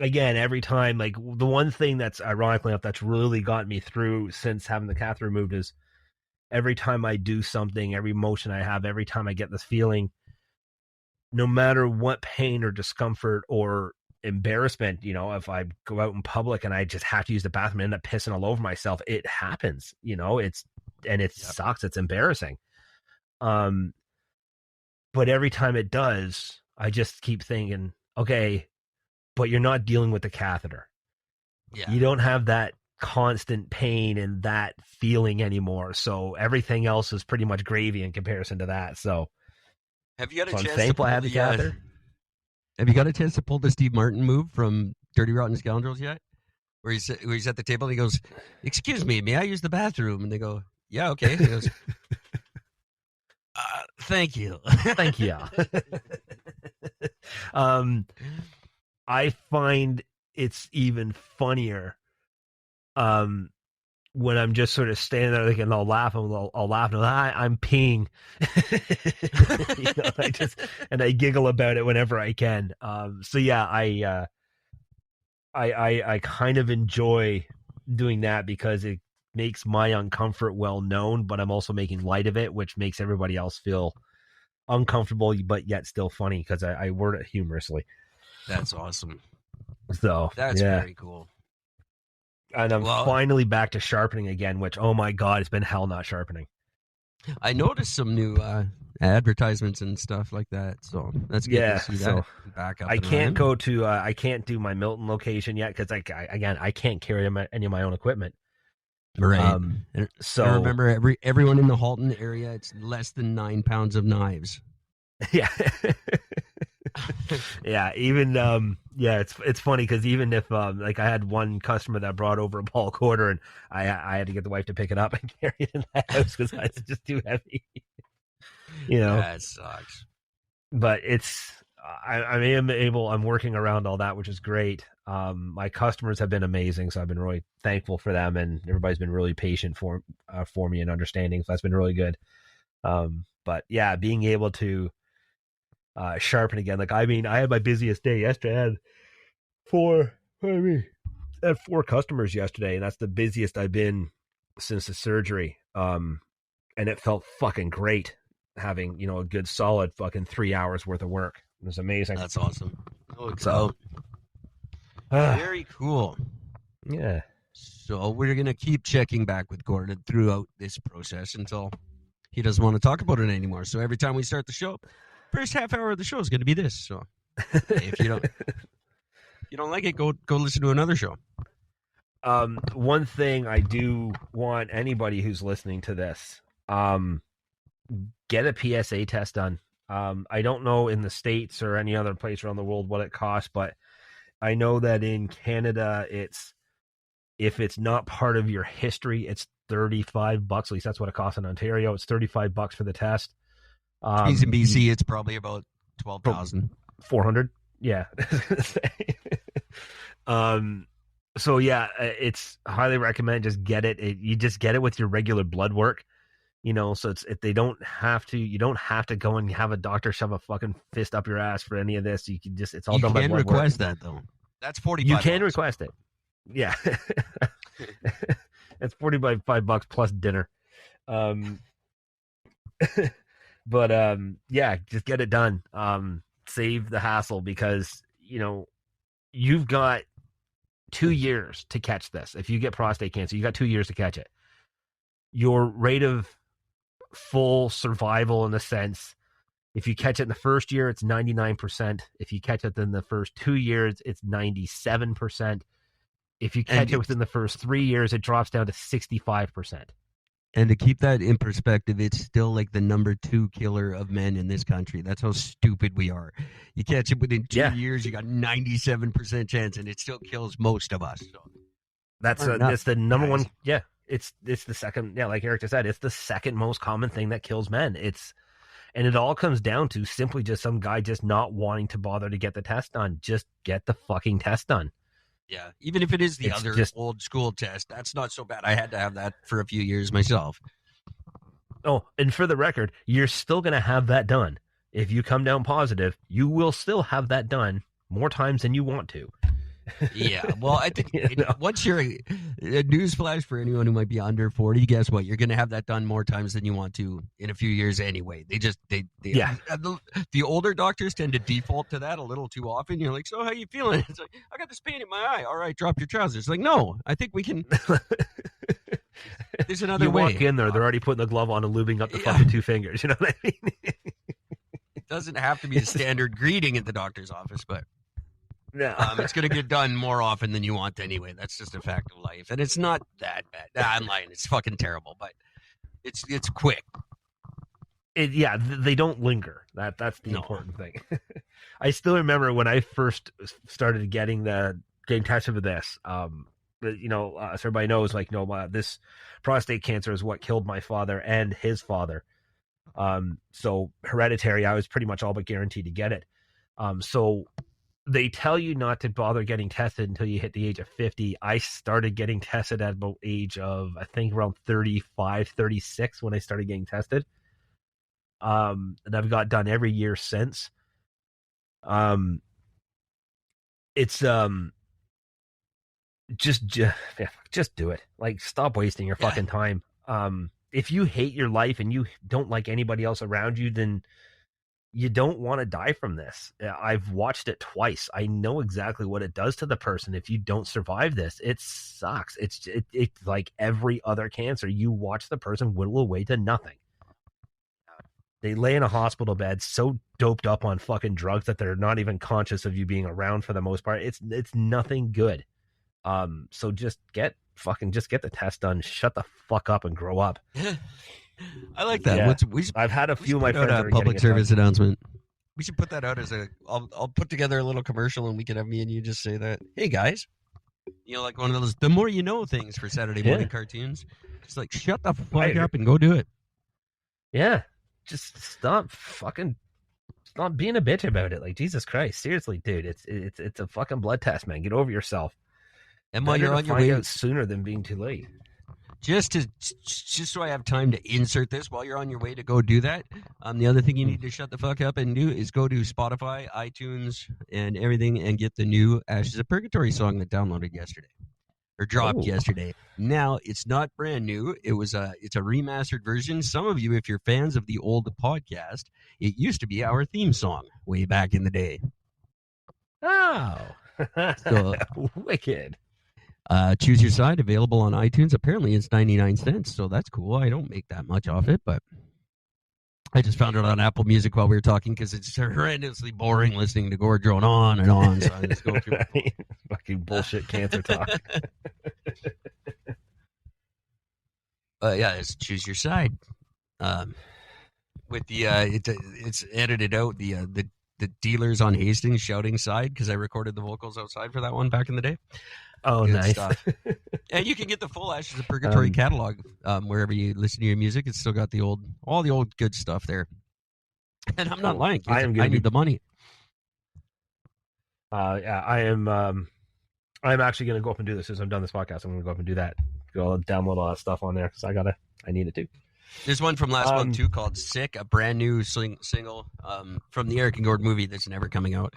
again, every time, like the one thing that's ironically enough that's really got me through since having the catheter removed is every time I do something, every motion I have, every time I get this feeling, no matter what pain or discomfort or embarrassment, if I go out in public and I just have to use the bathroom and end up pissing all over myself, it happens, it Yep. sucks. It's embarrassing. Um, but every time it does, I just keep thinking, okay, but you're not dealing with the catheter. Yeah. You don't have that constant pain and that feeling anymore. So everything else is pretty much gravy in comparison to that. So, Have you got a I'm chance to thankful I pull have the catheter. Have you got a chance to pull the Steve Martin move from Dirty Rotten Scoundrels yet? Where he's at the table and he goes, "Excuse me, may I use the bathroom?" And they go, "Yeah, okay." He goes, "Thank you." Thank you. I find it's even funnier when I'm just sort of standing there thinking, I'll laugh and I'll laugh and I'm peeing. I giggle about it whenever I can. So yeah, I kind of enjoy doing that because it makes my uncomfort well known, but I'm also making light of it, which makes everybody else feel uncomfortable, but yet still funny because I word it humorously. That's awesome. So That's very cool. And I'm finally back to sharpening again, which, oh my God, it's been hell not sharpening. I noticed some new advertisements and stuff like that, so that's good to see that back up. I can't go to I can't do my Milton location yet because I can't carry any of my own equipment. Right. So I remember everyone in the Halton area, it's less than 9 pounds of knives. Yeah. Yeah. Even it's funny because even if like I had one customer that brought over a ball quarter and I had to get the wife to pick it up and carry it in the house because it's just too heavy. That sucks. But I'm working around all that, which is great. My customers have been amazing, so I've been really thankful for them, and everybody's been really patient for me and understanding. So that's been really good. But yeah, being able to sharpen again. Like, I had my busiest day yesterday. I had four customers yesterday, and that's the busiest I've been since the surgery. And it felt fucking great having, a good solid fucking 3 hours worth of work. It was amazing. That's awesome. Very cool. Yeah. So we're going to keep checking back with Gordon throughout this process until he doesn't want to talk about it anymore. So every time we start the show, first half hour of the show is going to be this. So if you don't like it, go listen to another show. One thing I do want anybody who's listening to this, get a PSA test done. I don't know in the States or any other place around the world what it costs, but I know that in Canada, if it's not part of your history, it's $35. At least that's what it costs in Ontario. It's $35 for the test. In BC, it's probably about 12,000. 400. Yeah. So yeah, it's highly recommend just get it. You just get it with your regular blood work, so you don't have to go and have a doctor shove a fucking fist up your ass for any of this. You can just, it's all done by blood work. You can request that though. That's $45. You can request it. Yeah. It's $45 plus dinner. But yeah, just get it done. Save the hassle because, you've got 2 years to catch this. If you get prostate cancer, you got 2 years to catch it. Your rate of full survival, in a sense, if you catch it in the first year, it's 99%. If you catch it in the first 2 years, it's 97%. If you catch it within the first 3 years, it drops down to 65%. And to keep that in perspective, it's still like the number 2 killer of men in this country. That's how stupid we are. You catch it within 2 years, you got 97% chance, and it still kills most of us. So. That's the number one. Yeah, it's the second. Yeah, like Eric just said, it's the second most common thing that kills men. And it all comes down to simply just some guy just not wanting to bother to get the test done. Just get the fucking test done. Yeah, even if it is the other old school test, that's not so bad. I had to have that for a few years myself. Oh, and for the record, you're still going to have that done. If you come down positive, you will still have that done more times than you want to. Yeah, well, I think You know? once you're a newsflash for anyone who might be under 40, guess what? You're going to have that done more times than you want to in a few years anyway. Yeah. The older doctors tend to default to that a little too often. You're like, so how you feeling? It's like, I got this pain in my eye. All right, drop your trousers. It's like, no, I think we can. There's another You way. walk in there, they're already putting the glove on and lubing up the Yeah. fucking 2 fingers. You know what I mean? It doesn't have to be a standard greeting at the doctor's office, but No. it's going to get done more often than you want anyway. That's just a fact of life, and it's not that bad. Nah, I'm lying. It's fucking terrible, but it's quick. They don't linger. That's the important thing. I still remember when I first started getting tested for this. So everybody knows, like, this prostate cancer is what killed my father and his father. So hereditary, I was pretty much all but guaranteed to get it. So they tell you not to bother getting tested until you hit the age of 50. I started getting tested at about age of, I think, around 35, 36 when I started getting tested. And I've got done every year since. It's just do it. Like, stop wasting your fucking time. If you hate your life and you don't like anybody else around you, then you don't want to die from this. I've watched it twice. I know exactly what it does to the person if you don't survive this. It sucks. It's like every other cancer. You watch the person whittle away to nothing. They lay in a hospital bed so doped up on fucking drugs that they're not even conscious of you being around for the most part. It's nothing good. So just get the test done. Shut the fuck up and grow up. I like that. Yeah. I've had a few of my friends that are public service announcement. We should put that out as I'll put together a little commercial and we can have me and you just say that. Hey guys, like one of those the more you know things for Saturday morning cartoons. Just like shut the fuck up and go do it. Yeah. Just stop being a bitch about it. Like, Jesus Christ, seriously, dude, it's a fucking blood test, man. Get over yourself. And while you're on your way out sooner than being too late. Just so I have time to insert this while you're on your way to go do that. The other thing you need to shut the fuck up and do is go to Spotify, iTunes, and everything, and get the new Ashes of Purgatory song that downloaded yesterday. Or dropped yesterday. Now, it's not brand new. It's a remastered version. Some of you, if you're fans of the old podcast, it used to be our theme song way back in the day. Oh. So, wicked. Choose Your Side, available on iTunes. Apparently, it's 99 cents, so that's cool. I don't make that much off it, but I just found it on Apple Music while we were talking because it's horrendously boring listening to Gord drone on and on. So I just go through fucking bullshit cancer talk. It's Choose Your Side. With the it's edited out the dealers on Hastings shouting side because I recorded the vocals outside for that one back in the day. Oh, good nice stuff. And you can get the full Ashes of Purgatory catalog wherever you listen to your music. It's still got all the old good stuff there. And I'm not lying. I need the money. I am. I'm actually going to go up and do this as I'm done this podcast. I'm going to go up and do that. Go download all that stuff on there because I need it too. There's one from last month too called "Sick," a brand new single from the Eric and Gord movie that's never coming out.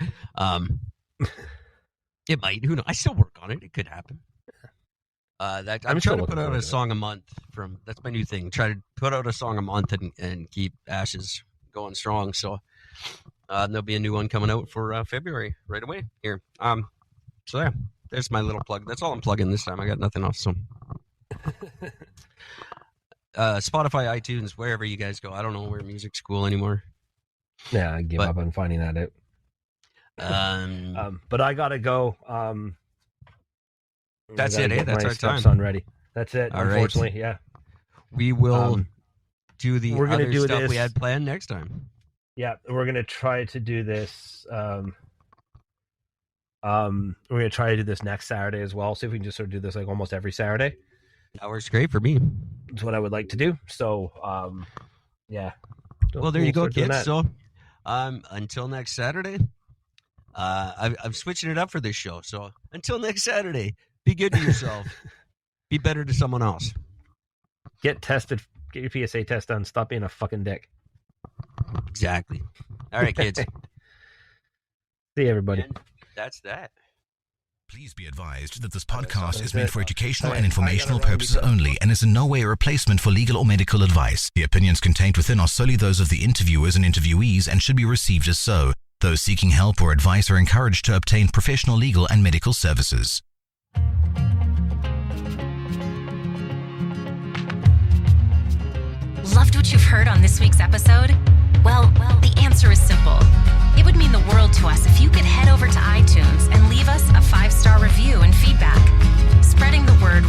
It might. Who knows? I still work on it. It could happen. I'm trying to put out a song a month. That's my new thing. Try to put out a song a month and keep Ashes going strong. So there'll be a new one coming out for February right away here. So yeah, there's my little plug. That's all I'm plugging this time. I got nothing else. So Spotify, iTunes, wherever you guys go. I don't know where music's cool anymore. Yeah, I give up on finding that out. But I gotta go. That's it. That's our time. Son ready. That's it. All unfortunately, right. Yeah. We will do the we're gonna other do stuff this. We had planned next time. Yeah, we're gonna try to do this. We're gonna try to do this next Saturday as well. See if we can just sort of do this like almost every Saturday. That works great for me. It's what I would like to do. So, yeah. Well, there you go, kids. So, until next Saturday. I'm switching it up for this show. So until next Saturday, be good to yourself. Be better to someone else. Get tested. Get your PSA test done. Stop being a fucking dick. Exactly. All right, kids. See you, everybody. And that's that. Please be advised that this podcast is made for educational and informational purposes only and is in no way a replacement for legal or medical advice. The opinions contained within are solely those of the interviewers and interviewees and should be received as so. Those seeking help or advice are encouraged to obtain professional legal and medical services. Loved what you've heard on this week's episode? Well, the answer is simple. It would mean the world to us if you could head over to iTunes and leave us a 5-star review and feedback. Spreading the word